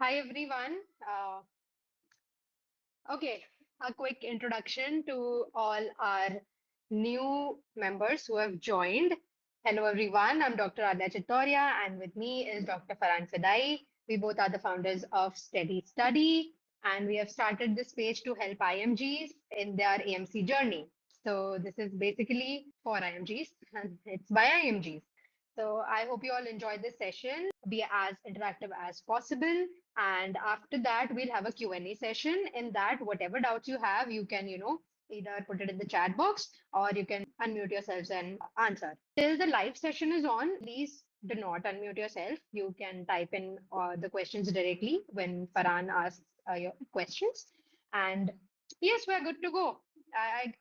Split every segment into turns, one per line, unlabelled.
Hi everyone. Okay, a quick introduction to all our new members who have joined. Hello everyone, I'm Dr. Adya Chittoria and with me is Dr. Farhan Fidai. We both are the founders of Steady Study and we have started this page to help IMGs in their AMC journey. So this is basically for IMGs and it's by IMGs. So I hope you all enjoyed this session. Be as interactive as possible. And after that, we'll have a Q&A session. In that, whatever doubts you have, you can, either put it in the chat box or you can unmute yourselves and answer. Till the live session is on, please do not unmute yourself. You can type in the questions directly when Farhan asks your questions. And yes, we're good to go.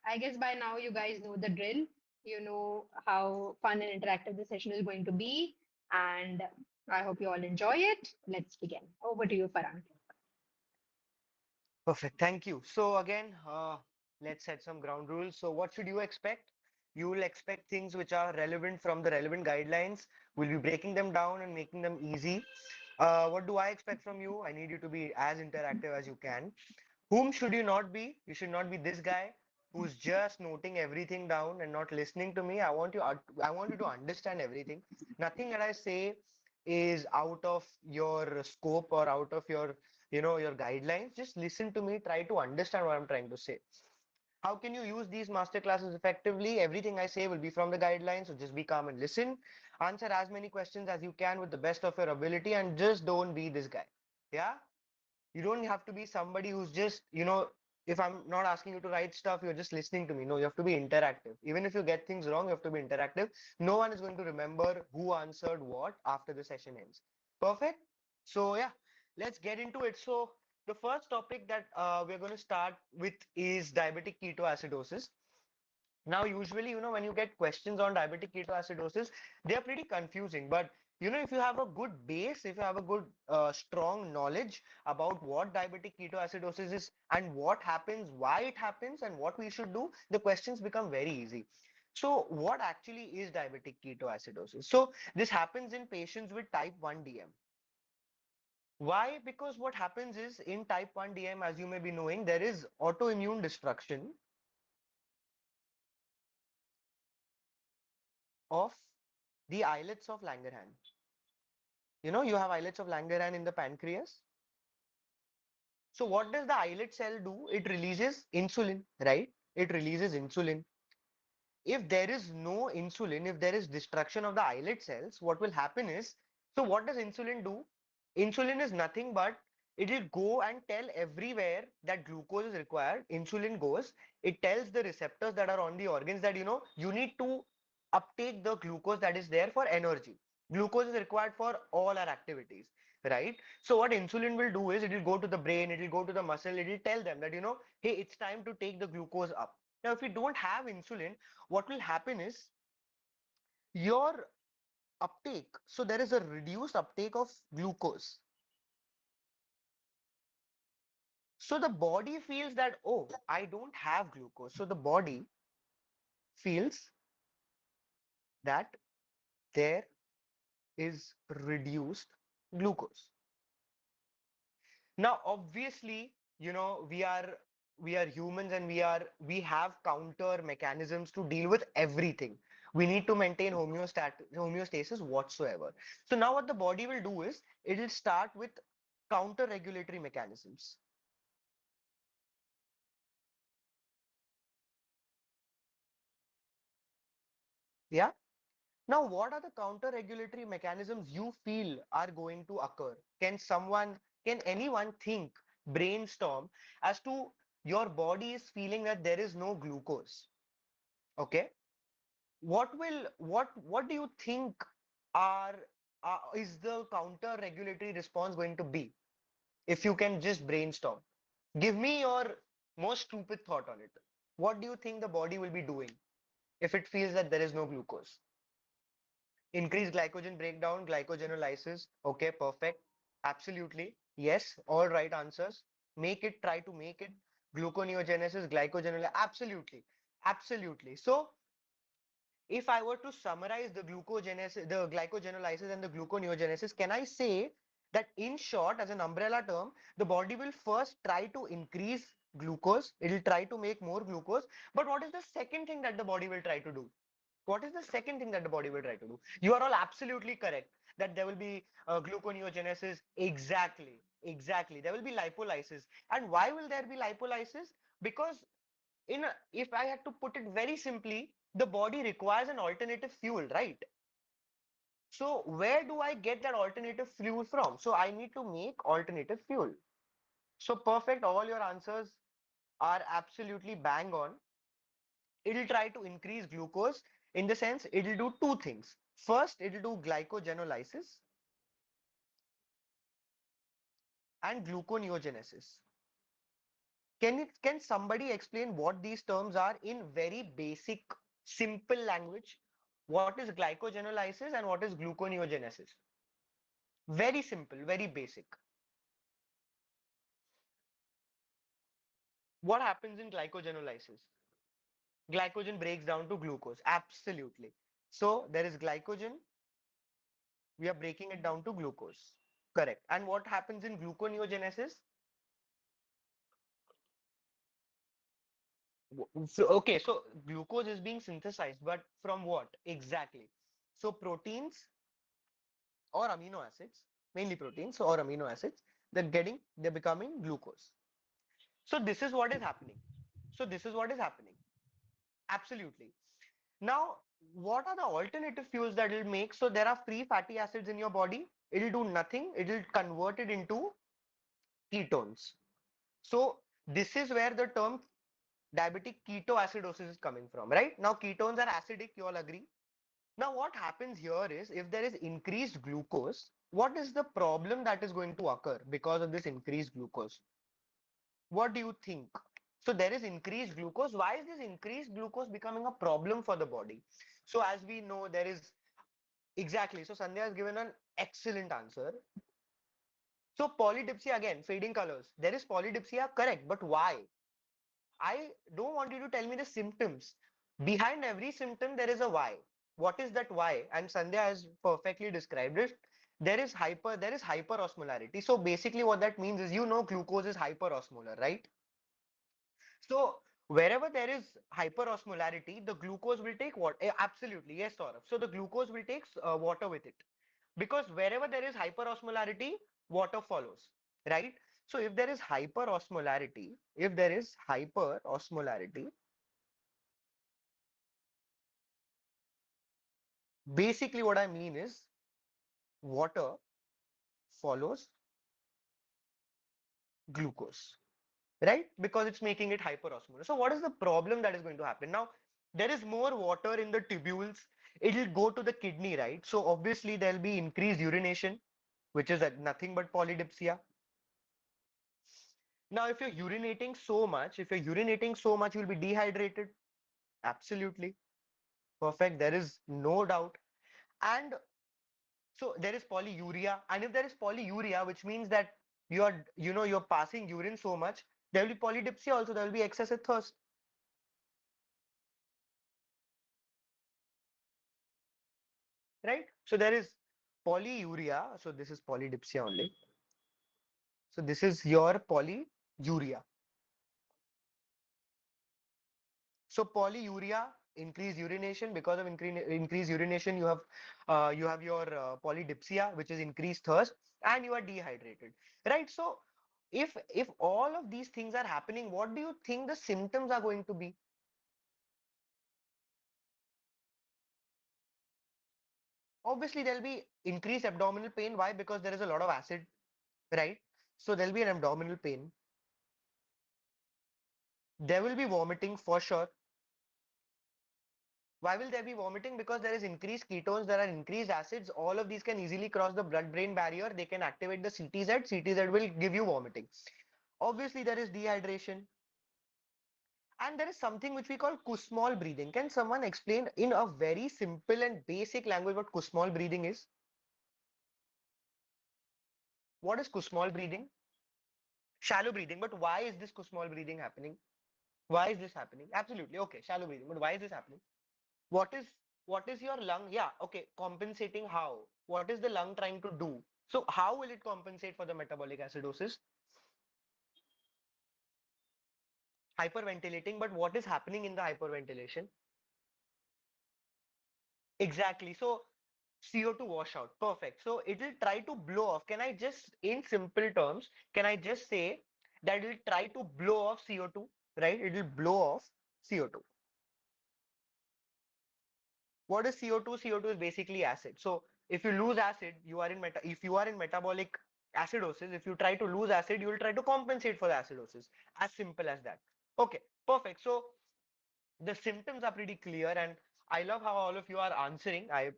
I guess by now you guys know the drill. You know how fun and interactive the session is going to be. And I hope you all enjoy it. Let's begin. Over to you, Farhan.
Perfect. Thank you. So again, let's set some ground rules. So what should you expect? You will expect things which are relevant from the relevant guidelines. We'll be breaking them down and making them easy. What do I expect from you? I need you to be as interactive as you can. Whom should you not be? You should not be this guy who's just noting everything down and not listening to me. I want you to understand everything. Nothing that I say is out of your scope or out of your guidelines. Just listen to me, try to understand what I'm trying to say. How can you use these master classes effectively? Everything I say will be from the guidelines, so just be calm and listen. Answer as many questions as you can with the best of your ability and just don't be this guy. Yeah? You don't have to be somebody who's just, if I'm not asking you to write stuff, you're just listening to me. No, you have to be interactive. Even if you get things wrong, you have to be interactive. No one is going to remember who answered what after the session ends. Perfect? So, yeah, let's get into it. So, the first topic that we're going to start with is diabetic ketoacidosis. Now, usually, when you get questions on diabetic ketoacidosis, they are pretty confusing. But, if you have a good base, if you have a good, strong knowledge about what diabetic ketoacidosis is and what happens, why it happens, and what we should do, the questions become very easy. So, what actually is diabetic ketoacidosis? So, this happens in patients with type 1 DM. Why? Because what happens is in type 1 DM, as you may be knowing, there is autoimmune destruction of the islets of Langerhans. You have islets of Langerhans in the pancreas. So what does the islet cell do? It releases insulin, right? It releases insulin. If there is no insulin, if there is destruction of the islet cells, what will happen is, so what does insulin do? Insulin is nothing but it will go and tell everywhere that glucose is required. Insulin goes, it tells the receptors that are on the organs that you need to uptake the glucose that is there for energy. Glucose is required for all our activities, right? So what insulin will do is it will go to the brain, it will go to the muscle, it will tell them that hey, it's time to take the glucose up. Now, if you don't have insulin, what will happen is your uptake. So there is a reduced uptake of glucose. So the body feels that, oh, I don't have glucose. So the body feels that there is reduced glucose. Now, obviously, we are humans and we have counter mechanisms to deal with everything. We need to maintain homeostasis whatsoever. So now what the body will do is it will start with counter regulatory mechanisms. Yeah. Now, what are the counter regulatory mechanisms you feel are going to occur? Can anyone think, brainstorm as to your body is feeling that there is no glucose? Okay. What do you think are is the counter regulatory response going to be? If you can just brainstorm, give me your most stupid thought on it. What do you think the body will be doing if it feels that there is no glucose? Increase glycogen breakdown, glycogenolysis. Okay, perfect. Absolutely. Yes, all right answers. Try to make it. Gluconeogenesis, glycogenolysis. Absolutely. Absolutely. So if I were to summarize the glycogenolysis and the gluconeogenesis, can I say That in short, as an umbrella term, the body will first try to increase glucose. It will try to make more glucose. But what is the second thing that the body will try to do? What is the second thing that the body will try to do? You are all absolutely correct that there will be gluconeogenesis. Exactly, exactly. There will be lipolysis. And why will there be lipolysis? Because if I had to put it very simply, the body requires an alternative fuel, right? So where do I get that alternative fuel from? So I need to make alternative fuel. So perfect. All your answers are absolutely bang on. It'll try to increase glucose in the sense it'll do two things. First, it'll do glycogenolysis and gluconeogenesis. Can somebody explain what these terms are in very basic, simple language? What is glycogenolysis and what is gluconeogenesis? Very simple, very basic. What happens in glycogenolysis? Glycogen breaks down to glucose. Absolutely. So there is glycogen, we are breaking it down to glucose. Correct. And what happens in gluconeogenesis? So glucose is being synthesized, but from what exactly? So proteins or amino acids, mainly proteins or amino acids, they're becoming glucose. So this is what is happening. So this is what is happening. Absolutely. Now, what are the alternative fuels that it'll make? So there are free fatty acids in your body. It'll do nothing. It'll convert it into ketones. So this is where the term diabetic ketoacidosis is coming from, right? Now ketones are acidic, you all agree? Now what happens here is if there is increased glucose, what is the problem that is going to occur because of this increased glucose? What do you think? So there is increased glucose. Why is this increased glucose becoming a problem for the body? So as we know, there is exactly. So Sandhya has given an excellent answer. So polydipsia again, fading colors. There is polydipsia, correct, but why? I don't want you to tell me the symptoms. Behind every symptom, there is a why. What is that why? And Sandhya has perfectly described it. There is hyperosmolarity. So basically what that means is glucose is hyperosmolar, right? So wherever there is hyperosmolarity, the glucose will take what? Absolutely, yes, Saurabh. So the glucose will take water with it. Because wherever there is hyperosmolarity, water follows, right? So if there is hyperosmolarity, basically what I mean is water follows glucose, right? Because it's making it hyperosmolar. So what is the problem that is going to happen? Now, there is more water in the tubules. It will go to the kidney, right? So obviously there'll be increased urination, which is nothing but polydipsia. Now, if you're urinating so much, you'll be dehydrated. Absolutely. Perfect. There is no doubt. And so there is polyuria. And if there is polyuria, which means that you're passing urine so much, there will be polydipsia also. There will be excessive thirst, right? So there is polyuria. So this is polydipsia only. So this is your polyuria. So polyuria, increased urination. Because of increased urination, you have your polydipsia, which is increased thirst, and you are dehydrated, right? So if all of these things are happening, what do you think the symptoms are going to be? Obviously, there'll be increased abdominal pain. Why? Because there is a lot of acid, right? So there'll be an abdominal pain. There will be vomiting for sure. Why will there be vomiting? Because there is increased ketones, there are increased acids. All of these can easily cross the blood-brain barrier. They can activate the CTZ. CTZ will give you vomiting. Obviously, there is dehydration. And there is something which we call Kussmaul breathing. Can someone explain in a very simple and basic language what Kussmaul breathing is? What is Kussmaul breathing? Shallow breathing. But why is this Kussmaul breathing happening? Why is this happening? Absolutely. Okay, shallow breathing. But why is this happening? What is what is your lung? Yeah, okay, compensating how? What is the lung trying to do? So how will it compensate for the metabolic acidosis? Hyperventilating, but what is happening in the hyperventilation? Exactly. So CO2 washout. Perfect. So it will try to blow off. Can I just, in simple terms, can I just say that it will try to blow off CO2, right? It will blow off CO2. What is CO2? CO2 is basically acid. So if you lose acid, if you are in metabolic acidosis, if you try to lose acid, you will try to compensate for the acidosis. As simple as that. Okay, perfect. So the symptoms are pretty clear, and I love how all of you are answering. I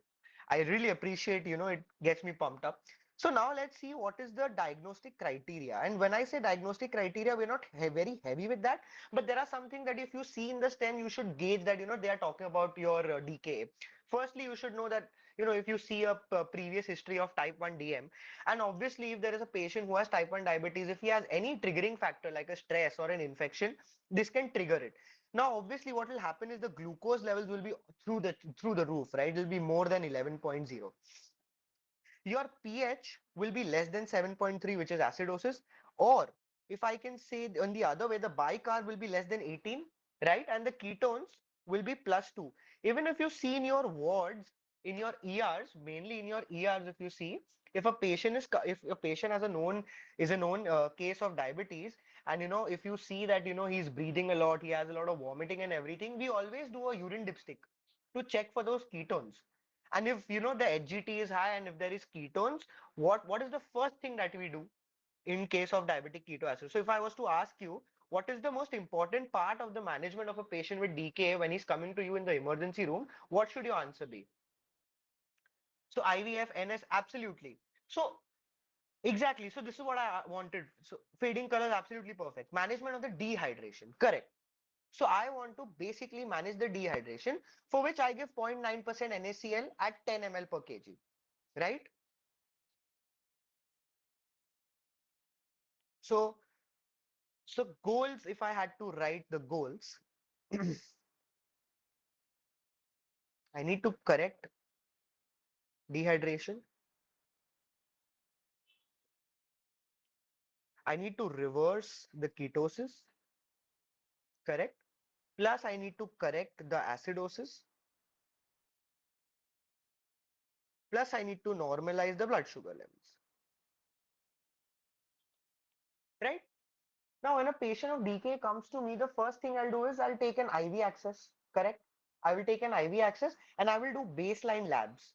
really appreciate, it gets me pumped up. So now let's see what is the diagnostic criteria. And when I say diagnostic criteria, we're not very heavy with that, but there are something that if you see in the stem, you should gauge that, they are talking about your DKA. Firstly, you should know that, if you see a previous history of type 1 DM, and obviously if there is a patient who has type 1 diabetes, if he has any triggering factor like a stress or an infection, this can trigger it. Now, obviously, what will happen is the glucose levels will be through the roof, right? It will be more than 11.0. Your pH will be less than 7.3, which is acidosis. Or if I can say on the other way, the bicarb will be less than 18, right? And the ketones will be +2. Even if you see in your wards, in your ERs, mainly in your ERs, if you see, if a patient has a known case of diabetes, and if you see that he's breathing a lot, he has a lot of vomiting and everything, we always do a urine dipstick to check for those ketones. And if the HGT is high and if there is ketones, what is the first thing that we do in case of diabetic ketoacidosis? So if I was to ask you, what is the most important part of the management of a patient with DKA when he's coming to you in the emergency room? What should your answer be? So IVF, NS, absolutely. So exactly. So this is what I wanted. So fading color is absolutely perfect. Management of the dehydration, correct. So I want to basically manage the dehydration, for which I give 0.9% NaCl at 10 ml per kg, right? So, so goals, if I had to write the goals, I need to correct dehydration. I need to reverse the ketosis, correct? Plus, I need to correct the acidosis. Plus, I need to normalize the blood sugar levels, right? Now, when a patient of DKA comes to me, the first thing I'll do is I'll take an IV access, correct? I will take an IV access and I will do baseline labs,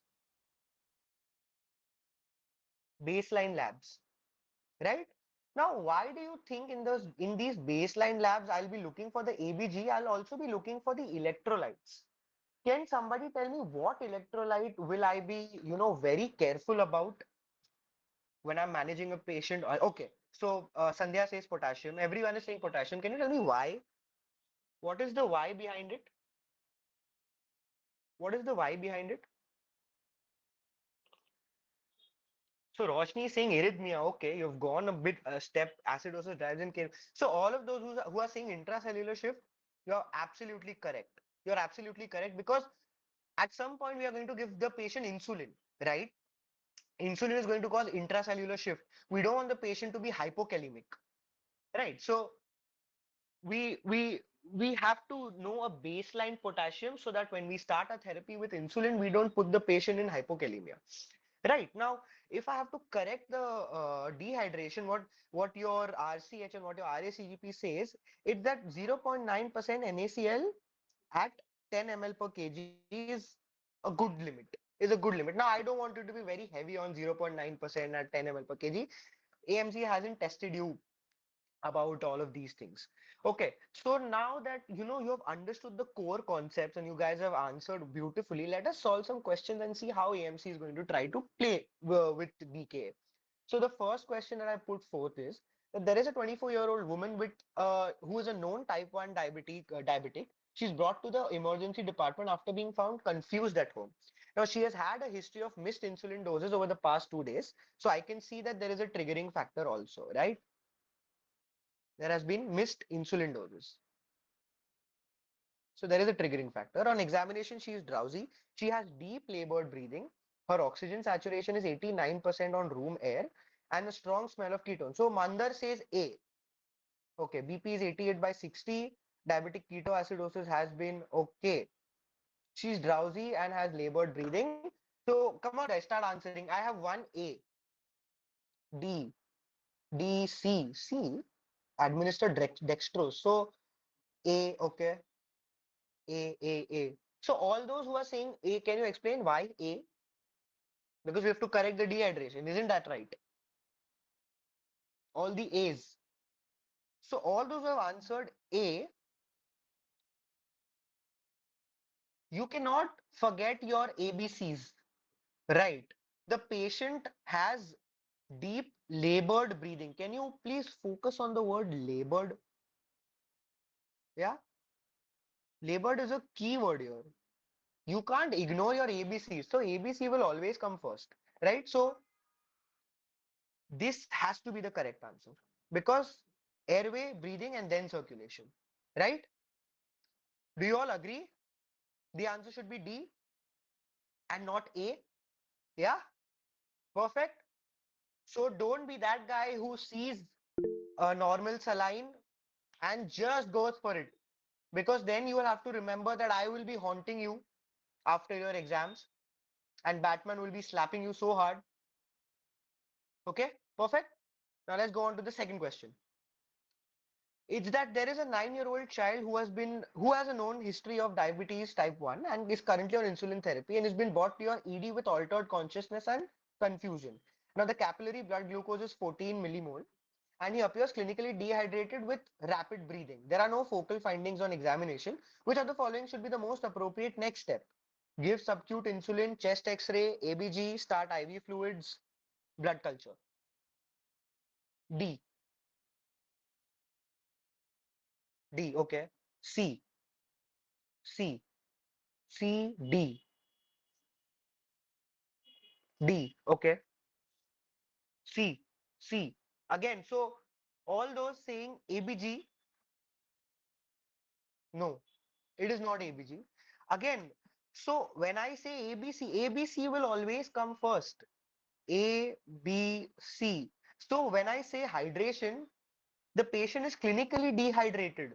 right? Now, why do you think in these baseline labs I'll be looking for the ABG? I'll also be looking for the electrolytes. Can somebody tell me what electrolyte will I be, very careful about when I'm managing a patient? Okay, so Sandhya says potassium. Everyone is saying potassium. Can you tell me why? What is the why behind it? What is the why behind it? So Roshni is saying arrhythmia. Okay, you've gone a bit a step. Acidosis drives in care. So all of those who are saying intracellular shift, you're absolutely correct. You're absolutely correct, because at some point we are going to give the patient insulin, right? Insulin is going to cause intracellular shift. We don't want the patient to be hypokalemic, right? So we have to know a baseline potassium so that when we start a therapy with insulin, we don't put the patient in hypokalemia. Right now, if I have to correct the dehydration, what your RCH and what your RACGP says, it's that 0.9% NaCl at 10 ml per kg is a good limit. Is a good limit. Now, I don't want it to be very heavy on 0.9% at 10 ml per kg. AMC hasn't tested you about all of these things. Okay, so now that you have understood the core concepts and you guys have answered beautifully, let us solve some questions and see how AMC is going to try to play with DK. So the first question that I put forth is that there is a 24-year-old woman with who is a known type 1 diabetic. She's brought to the emergency department after being found confused at home. Now she has had a history of missed insulin doses over the past 2 days. So I can see that there is a triggering factor also, right? There has been missed insulin doses. So there is a triggering factor. On examination, she is drowsy. She has deep labored breathing. Her oxygen saturation is 89% on room air and a strong smell of ketone. So Mandar says A. Okay, BP is 88 by 60. Diabetic ketoacidosis has been okay. She's drowsy and has labored breathing. So come on, guys, start answering. I have one A, D, D, C, C. Administered dextrose. So A, okay, A. So all those who are saying A, can you explain why A? Because we have to correct the dehydration. Isn't that right? All the A's. So all those who have answered A, you cannot forget your ABCs, right? The patient has deep labored breathing. Can you please focus on the word labored? Yeah, labored is a key word here. You can't ignore your ABCs. So ABC will always come first, right? So this has to be the correct answer because airway, breathing, and then circulation, right? Do you all agree? The answer should be D and not A. Yeah, perfect. So don't be that guy who sees a normal saline and just goes for it because then you will have to remember that I will be haunting you after your exams and Batman will be slapping you so hard. Okay, perfect. Now let's go on to the second question. It's that there is a 9-year-old child who has a known history of diabetes type 1 and is currently on insulin therapy and has been brought to your ED with altered consciousness and confusion. Now the capillary blood glucose is 14 millimole and he appears clinically dehydrated with rapid breathing. There are no focal findings on examination. Which of the following should be the most appropriate next step? Give subcute insulin, chest X-ray, ABG, start IV fluids, blood culture. D. D. Okay. C. C. C. D. D. Okay. C. C. Again, so all those saying ABG, no, it is not ABG. Again, so when I say ABC, ABC will always come first. A, B, C. So when I say hydration, the patient is clinically dehydrated.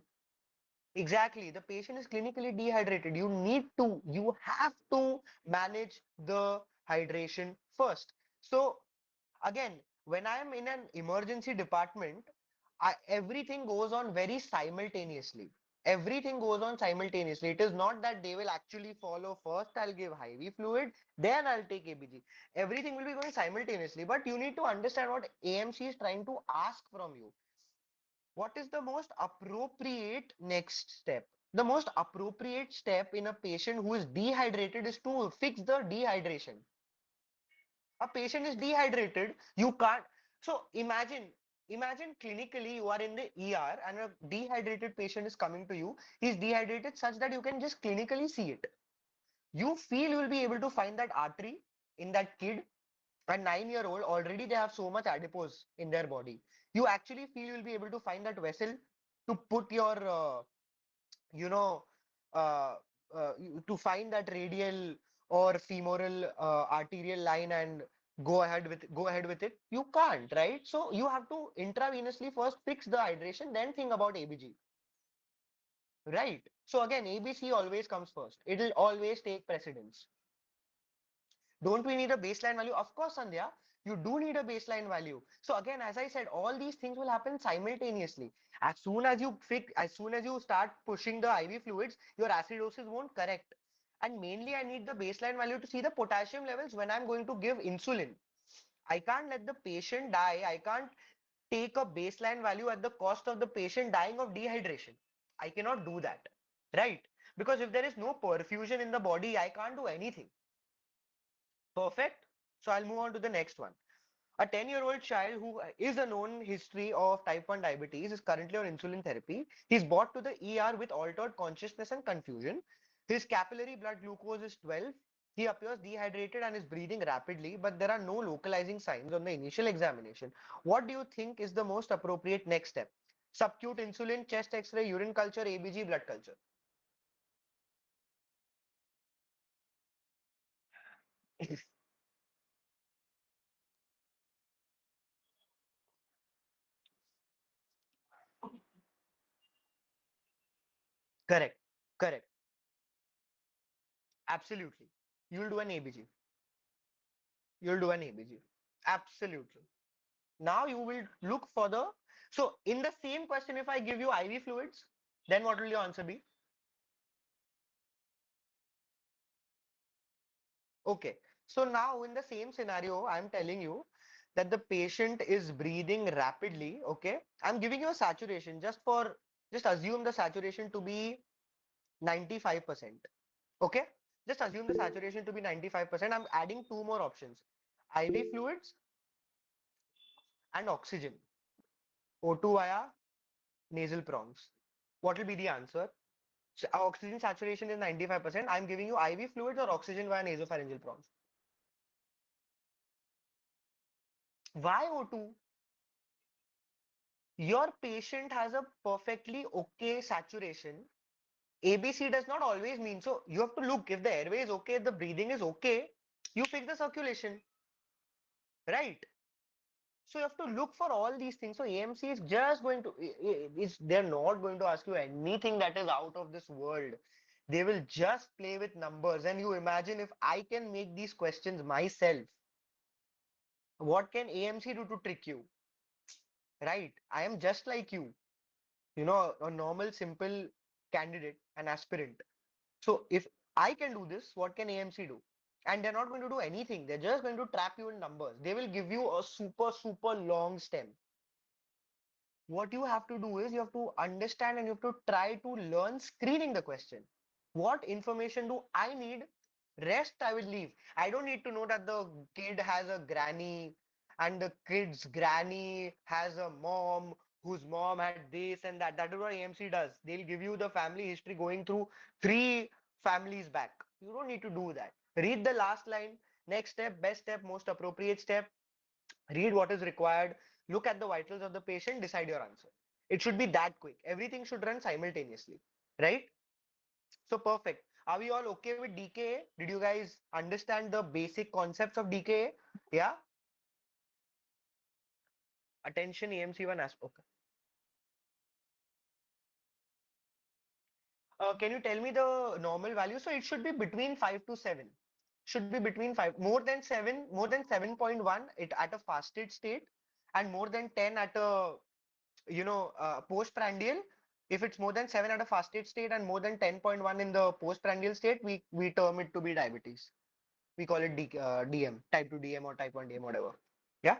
Exactly, the patient is clinically dehydrated. You have to manage the hydration first. So again, when I am in an emergency department, everything goes on very simultaneously. Everything goes on simultaneously. It is not that they will actually follow first, I'll give IV fluid, then I'll take ABG. Everything will be going simultaneously, but you need to understand what AMC is trying to ask from you. What is the most appropriate next step? The most appropriate step in a patient who is dehydrated is to fix the dehydration. A patient is dehydrated, you can't. So imagine clinically you are in the ER and a dehydrated patient is coming to you. He's dehydrated such that you can just clinically see it. You feel you will be able to find that artery in that kid. A 9-year-old already they have so much adipose in their body. You actually feel you'll be able to find that vessel to put your you know uh, to find that radial or femoral arterial line and go ahead with it. You can't, right? So you have to intravenously first fix the hydration, then think about ABG, right? So again, ABC always comes first. It will always take precedence. Don't we need a baseline value? Of course, Sandhya, you do need a baseline value. So again, as I said, all these things will happen simultaneously. As soon as you start pushing the IV fluids, your acidosis won't correct. And mainly, I need the baseline value to see the potassium levels when I'm going to give insulin. I can't let the patient die. I can't take a baseline value at the cost of the patient dying of dehydration. I cannot do that, right? Because if there is no perfusion in the body, I can't do anything. Perfect. So I'll move on to the next one. A 10-year-old child who is a known history of type 1 diabetes is currently on insulin therapy. He's brought to the ER with altered consciousness and confusion. His capillary blood glucose is 12. He appears dehydrated and is breathing rapidly, but there are no localizing signs on the initial examination. What do you think is the most appropriate next step? Subcute insulin, chest X-ray, urine culture, ABG, blood culture. Correct. Correct. Absolutely. You'll do an ABG. You'll do an ABG. Absolutely. Now you will look for the, so in the same question, if I give you IV fluids, then what will your answer be? Okay. So now in the same scenario, I'm telling you that the patient is breathing rapidly. Okay. I'm giving you a saturation just assume the saturation to be 95%. Okay. Just assume the saturation to be 95%. I'm adding two more options, IV fluids and oxygen, O2 via nasal prongs. What will be the answer? So oxygen saturation is 95%. I'm giving you IV fluids or oxygen via nasopharyngeal prongs. Why O2? Your patient has a perfectly okay saturation. ABC does not always mean, so you have to look if the airway is okay, if the breathing is okay, you pick the circulation, right? So you have to look for all these things. So AMC is just going to, they're not going to ask you anything that is out of this world. They will just play with numbers. And you imagine if I can make these questions myself, what can AMC do to trick you, right? I am just like you know, a normal, simple candidate, an aspirant. So if I can do this, what can AMC do? And they're not going to do anything. They're just going to trap you in numbers. They will give you a super, super long stem. What you have to do is you have to understand and you have to try to learn screening the question. What information do I need? Rest I will leave. I don't need to know that the kid has a granny and the kid's granny has a mom whose mom had this and that. That is what AMC does. They'll give you the family history going through three families back. You don't need to do that. Read the last line. Next step, best step, most appropriate step. Read what is required, look at the vitals of the patient, decide your answer. It should be that quick. Everything should run simultaneously, right? So perfect. Are we all okay with DKA? Did you guys understand the basic concepts of DKA? Yeah? Attention AMC1 as okay. Can you tell me the normal value? So it should be between 5 to 7. Should be between 5. More than 7, more than 7.1 it at a fasted state and more than 10 at a postprandial. If it's more than 7 at a fasted state and more than 10.1 in the postprandial state, we term it to be diabetes. We call it DM, type 2 DM or type 1 DM, whatever. Yeah.